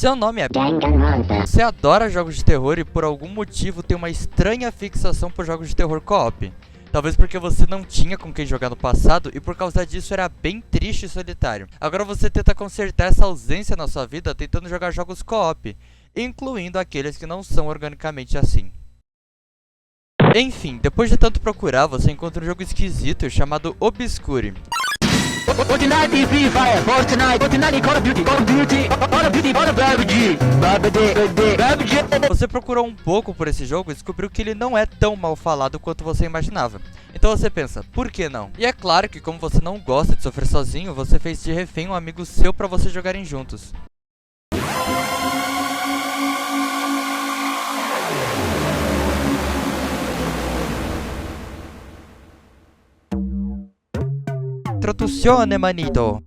Seu nome é... Você adora jogos de terror e por algum motivo tem uma estranha fixação por jogos de terror co-op. Talvez porque você não tinha com quem jogar no passado e por causa disso era bem triste e solitário. Agora você tenta consertar essa ausência na sua vida tentando jogar jogos co-op, incluindo aqueles que não são organicamente assim. Enfim, depois de tanto procurar, você encontra um jogo esquisito chamado Obscure. Fortnite, Free Fire, Fortnite, Call of Duty, PUBG. Você procurou um pouco por esse jogo e descobriu que ele não é tão mal falado quanto você imaginava. Então você pensa, por que não? E é claro que como você não gosta de sofrer sozinho, você fez de refém um amigo seu pra vocês jogarem juntos. Introduzione, manito!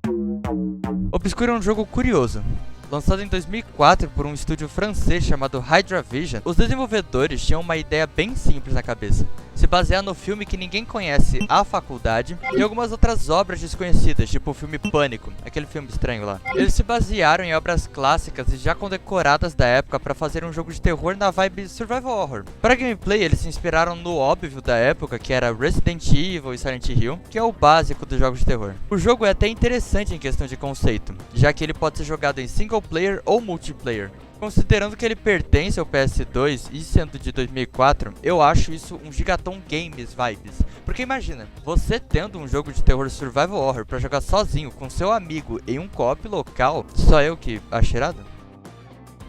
Obscure é um jogo curioso. Lançado em 2004 por um estúdio francês chamado Hydra Vision, os desenvolvedores tinham uma ideia bem simples na cabeça: se basear no filme que ninguém conhece, A Faculdade, e algumas outras obras desconhecidas, tipo o filme Pânico, aquele filme estranho lá. Eles se basearam em obras clássicas e já condecoradas da época para fazer um jogo de terror na vibe survival horror. Para gameplay, eles se inspiraram no óbvio da época, que era Resident Evil e Silent Hill, que é o básico dos jogos de terror. O jogo é até interessante em questão de conceito, já que ele pode ser jogado em single player ou multiplayer. Considerando que ele pertence ao PS2 e sendo de 2004, eu acho isso um Gigaton Games vibes. Porque imagina, você tendo um jogo de terror survival horror pra jogar sozinho com seu amigo em um co-op local, só eu que acho irado?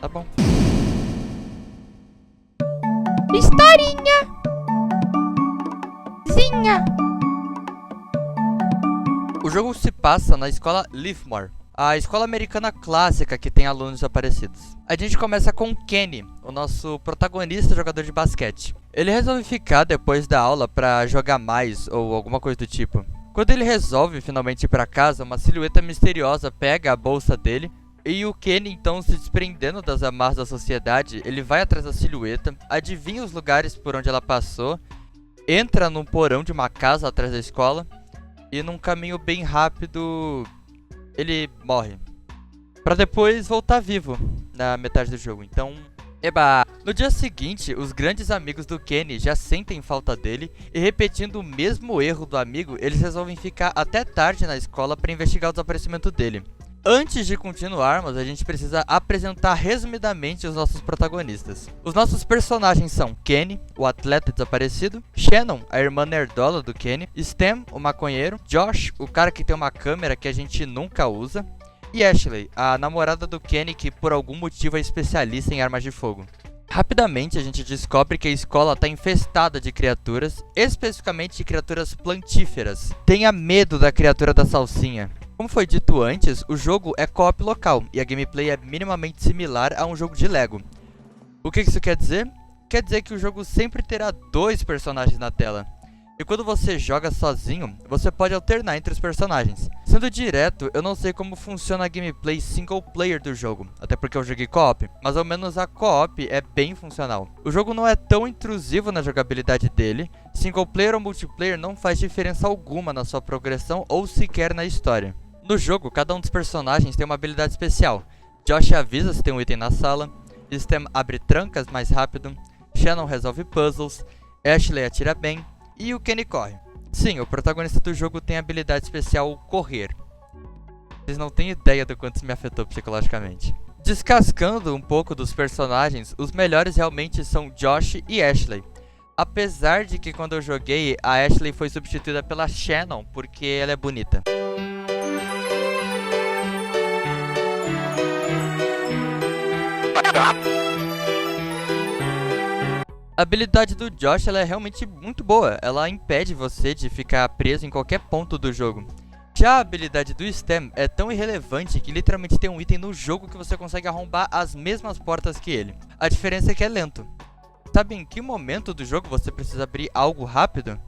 Tá bom. Historinha! Zinha! O jogo se passa na escola Livermore, a escola americana clássica que tem alunos desaparecidos. A gente começa com Kenny, o nosso protagonista jogador de basquete. Ele resolve ficar depois da aula pra jogar mais ou alguma coisa do tipo. Quando ele resolve finalmente ir pra casa, uma silhueta misteriosa pega a bolsa dele e o Kenny, então, se desprendendo das amarras da sociedade, ele vai atrás da silhueta, adivinha os lugares por onde ela passou, entra num porão de uma casa atrás da escola e num caminho bem rápido ele morre, pra depois voltar vivo na metade do jogo. Então, eba! No dia seguinte, os grandes amigos do Kenny já sentem falta dele e, repetindo o mesmo erro do amigo, eles resolvem ficar até tarde na escola para investigar o desaparecimento dele. Antes de continuarmos, a gente precisa apresentar resumidamente os nossos protagonistas. Os nossos personagens são Kenny, o atleta desaparecido, Shannon, a irmã nerdola do Kenny, Stem, o maconheiro, Josh, o cara que tem uma câmera que a gente nunca usa, e Ashley, a namorada do Kenny que por algum motivo é especialista em armas de fogo. Rapidamente a gente descobre que a escola está infestada de criaturas, especificamente de criaturas plantíferas. Tenha medo da criatura da salsinha. Como foi dito antes, o jogo é co-op local e a gameplay é minimamente similar a um jogo de Lego. O que isso quer dizer? Quer dizer que o jogo sempre terá dois personagens na tela. E quando você joga sozinho, você pode alternar entre os personagens. Sendo direto, eu não sei como funciona a gameplay single player do jogo, até porque eu joguei co-op, mas ao menos a co-op é bem funcional. O jogo não é tão intrusivo na jogabilidade dele, single player ou multiplayer não faz diferença alguma na sua progressão ou sequer na história. No jogo, cada um dos personagens tem uma habilidade especial. Josh avisa se tem um item na sala, Stem abre trancas mais rápido, Shannon resolve puzzles, Ashley atira bem e o Kenny corre. Sim, o protagonista do jogo tem a habilidade especial correr. Vocês não têm ideia do quanto isso me afetou psicologicamente. Descascando um pouco dos personagens, os melhores realmente são Josh e Ashley. Apesar de que quando eu joguei, a Ashley foi substituída pela Shannon porque ela é bonita. A habilidade do Josh ela é realmente muito boa, ela impede você de ficar preso em qualquer ponto do jogo. Já a habilidade do Stem é tão irrelevante que literalmente tem um item no jogo que você consegue arrombar as mesmas portas que ele. A diferença é que é lento. Sabe em que momento do jogo você precisa abrir algo rápido?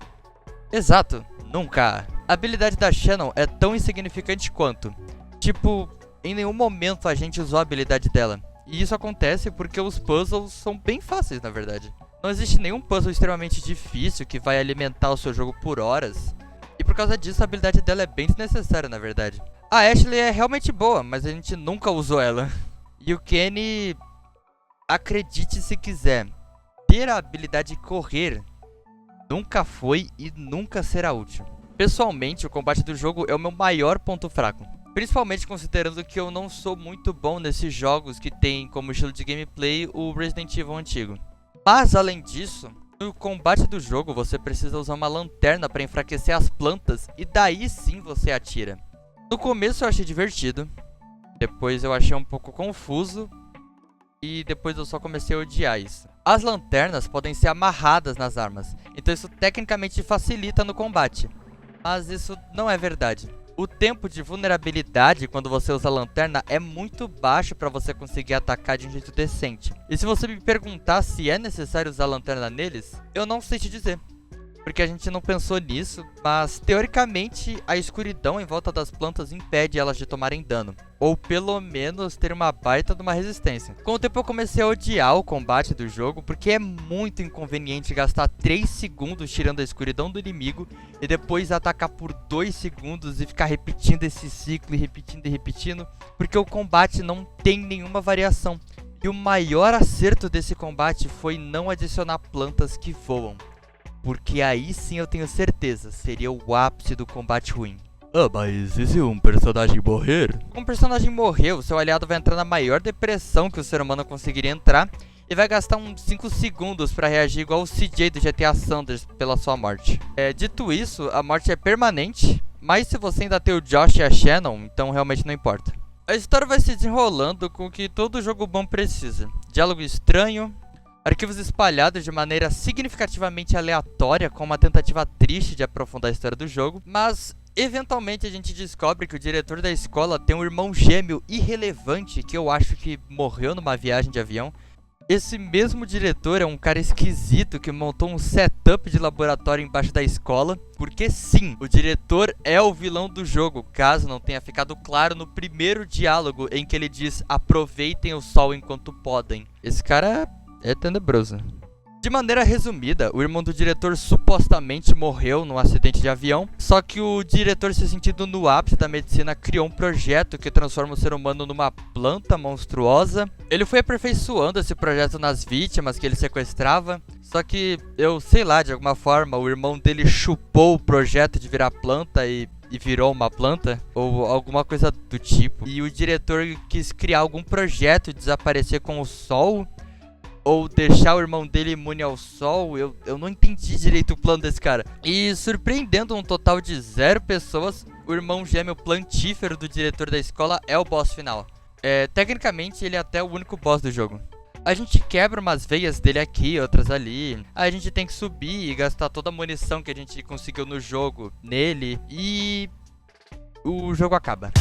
Exato, nunca. A habilidade da Shannon é tão insignificante quanto. Tipo, em nenhum momento a gente usou a habilidade dela. E isso acontece porque os puzzles são bem fáceis, na verdade. Não existe nenhum puzzle extremamente difícil que vai alimentar o seu jogo por horas. E por causa disso, a habilidade dela é bem desnecessária, na verdade. A Ashley é realmente boa, mas a gente nunca usou ela. E o Kenny, acredite se quiser, ter a habilidade de correr nunca foi e nunca será útil. Pessoalmente, o combate do jogo é o meu maior ponto fraco. Principalmente considerando que eu não sou muito bom nesses jogos que tem como estilo de gameplay o Resident Evil antigo. Mas além disso, no combate do jogo você precisa usar uma lanterna para enfraquecer as plantas e daí sim você atira. No começo eu achei divertido, depois eu achei um pouco confuso e depois eu só comecei a odiar isso. As lanternas podem ser amarradas nas armas, então isso tecnicamente facilita no combate. Mas isso não é verdade. O tempo de vulnerabilidade quando você usa a lanterna é muito baixo para você conseguir atacar de um jeito decente. E se você me perguntar se é necessário usar a lanterna neles, eu não sei te dizer. Porque a gente não pensou nisso, mas teoricamente a escuridão em volta das plantas impede elas de tomarem dano. Ou pelo menos ter uma baita de uma resistência. Com o tempo eu comecei a odiar o combate do jogo, porque é muito inconveniente gastar 3 segundos tirando a escuridão do inimigo e depois atacar por 2 segundos e ficar repetindo esse ciclo e repetindo, porque o combate não tem nenhuma variação. E o maior acerto desse combate foi não adicionar plantas que voam. Porque aí sim eu tenho certeza, seria o ápice do combate ruim. Ah, mas e se um personagem morrer? Um personagem morrer, o seu aliado vai entrar na maior depressão que o ser humano conseguiria entrar e vai gastar uns 5 segundos pra reagir igual o CJ do GTA Sanders pela sua morte. Dito isso, a morte é permanente, mas se você ainda tem o Josh e a Shannon, então realmente não importa. A história vai se desenrolando com o que todo jogo bom precisa. Diálogo estranho, arquivos espalhados de maneira significativamente aleatória, com uma tentativa triste de aprofundar a história do jogo, mas eventualmente a gente descobre que o diretor da escola tem um irmão gêmeo irrelevante que eu acho que morreu numa viagem de avião. Esse mesmo diretor é um cara esquisito que montou um setup de laboratório embaixo da escola, porque sim, o diretor é o vilão do jogo, caso não tenha ficado claro no primeiro diálogo em que ele diz aproveitem o sol enquanto podem. Esse cara é tenebroso. De maneira resumida, o irmão do diretor supostamente morreu num acidente de avião, só que o diretor, se sentindo no ápice da medicina, criou um projeto que transforma o ser humano numa planta monstruosa. Ele foi aperfeiçoando esse projeto nas vítimas que ele sequestrava, só que, eu sei lá, de alguma forma, o irmão dele chupou o projeto de virar planta e virou uma planta, ou alguma coisa do tipo. E o diretor quis criar algum projeto de desaparecer com o sol, ou deixar o irmão dele imune ao sol. Eu não entendi direito o plano desse cara. E surpreendendo um total de 0 pessoas, o irmão gêmeo plantífero do diretor da escola é o boss final. Tecnicamente ele é até o único boss do jogo. A gente quebra umas veias dele aqui, outras ali. A gente tem que subir e gastar toda a munição que a gente conseguiu no jogo nele. E o jogo acaba.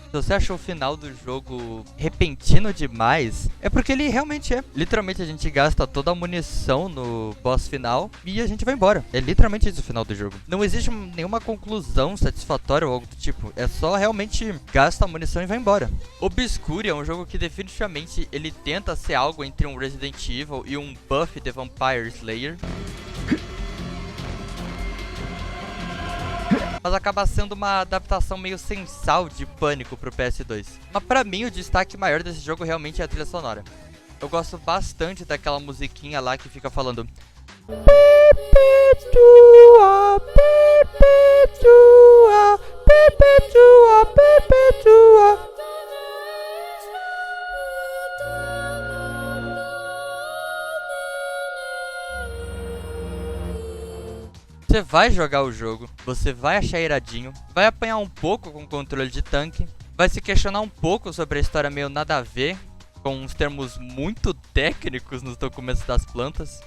Se você achou o final do jogo repentino demais, é porque ele realmente é. Literalmente a gente gasta toda a munição no boss final e a gente vai embora. É literalmente isso o final do jogo. Não existe nenhuma conclusão satisfatória ou algo do tipo. É só realmente gasta a munição e vai embora. Obscure é um jogo que definitivamente ele tenta ser algo entre um Resident Evil e um Buffy the Vampire Slayer. Mas acaba sendo uma adaptação meio sem sal de Pânico pro PS2. Mas pra mim o destaque maior desse jogo realmente é a trilha sonora. Eu gosto bastante daquela musiquinha lá que fica falando Perpetua, perpetua, perpetua, perpetua. Você vai jogar o jogo, você vai achar iradinho, vai apanhar um pouco com o controle de tanque, vai se questionar um pouco sobre a história meio nada a ver, com uns termos muito técnicos nos documentos das plantas.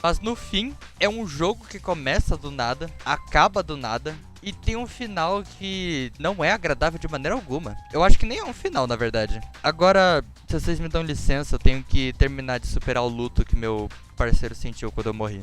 Mas no fim, é um jogo que começa do nada, acaba do nada e tem um final que não é agradável de maneira alguma. Eu acho que nem é um final, na verdade. Agora, se vocês me dão licença, eu tenho que terminar de superar o luto que meu parceiro sentiu quando eu morri.